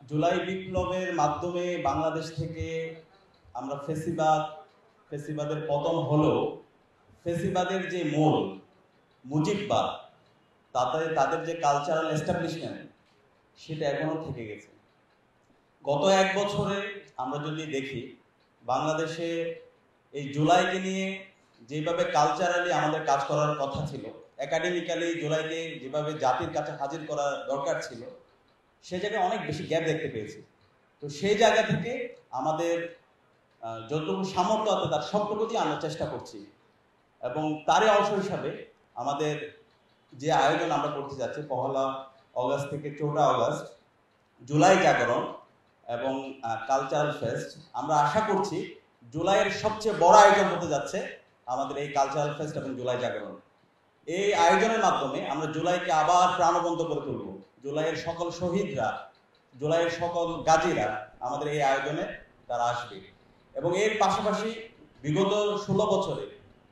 জুলাই বিপ্লবের মাধ্যমে বাংলাদেশ থেকে আমরা ফেসিবাদের পতন হলেও ফেসিবাদের যে মূল মুজিববাদ তাদের যে কালচারাল এস্টাবলিশমেন্ট সেটা এখনো থেকে গেছে। গত এক বছরে আমরা যদি দেখি বাংলাদেশে এই জুলাইকে নিয়ে যেভাবে কালচারালি আমাদের কাজ করার কথা ছিল, একাডেমিক্যালি জুলাইকে যেভাবে জাতির কাছে হাজির করা দরকার ছিল, সে জায়গায় অনেক বেশি গ্যাপ দেখতে পেয়েছি। তো সেই জায়গা থেকে আমাদের যতটুকু সামর্থ্য আছে তার সবটুকু দিয়ে আমরা চেষ্টা করছি, এবং তারই অংশ হিসাবে আমাদের যে আয়োজন আমরা করতে যাচ্ছি 1 অগস্ট থেকে 4 অগস্ট জুলাই জাগরণ এবং কালচারাল ফেস্ট। আমরা আশা করছি জুলাইয়ের সবচেয়ে বড় আয়োজন হতে যাচ্ছে আমাদের এই কালচারাল ফেস্ট এবং জুলাই জাগরণ। এই আয়োজনের মাধ্যমে আমরা জুলাইকে আবার প্রাণবন্ত করে তুলব। জুলাইয়ের সকল শহীদরা, জুলাইয়ের সকল গাজীরা আমাদের এই আয়োজনে তারা আসবে, এবং এর পাশাপাশি বিগত 16 বছরে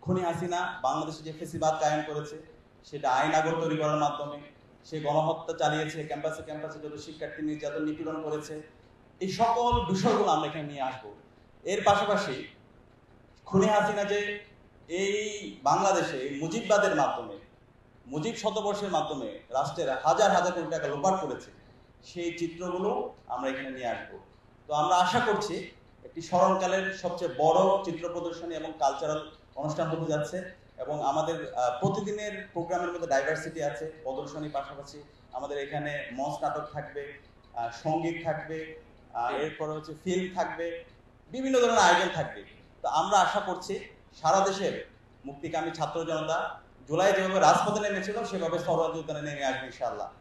খুনি হাসিনা বাংলাদেশে যে ফেসিবাদ কায়েম করেছে সেটা আইন আগর তৈরি করার মাধ্যমে, সে গণহত্যা চালিয়েছে, ক্যাম্পাসে যত শিক্ষার্থী নির্যাতন নিপীড়ন করেছে, এই সকল বিষয়গুলো আমরা এখানে নিয়ে আসবো। এর পাশাপাশি খুনি হাসিনা যে এই বাংলাদেশে এই মুজিববাদের মাধ্যমে, মুজিব শতবর্ষের মাধ্যমে রাষ্ট্রের হাজার হাজার কোটি টাকা লোপাট করেছে, সেই চিত্রগুলো আমরা এখানে নিয়ে আসবো। তো আমরা আশা করছি একটি স্মরণকালের সবচেয়ে বড় চিত্র প্রদর্শনী এবং কালচারাল অনুষ্ঠান হতে যাচ্ছে, এবং আমাদের প্রতিদিনের প্রোগ্রামের মধ্যে ডাইভার্সিটি আছে। প্রদর্শনীর পাশাপাশি আমাদের এখানে মঞ্চ নাটক থাকবে, সঙ্গীত থাকবে, এরপরে হচ্ছে ফিল্ম থাকবে, বিভিন্ন ধরনের আয়োজন থাকবে। তো আমরা আশা করছি সারা দেশের মুক্তিকামী ছাত্র জনতা জুলাই যেভাবে রাজপথে নেমেছিল সেভাবে সর্বাধিক নেমে আসবে ইনশাআল্লাহ।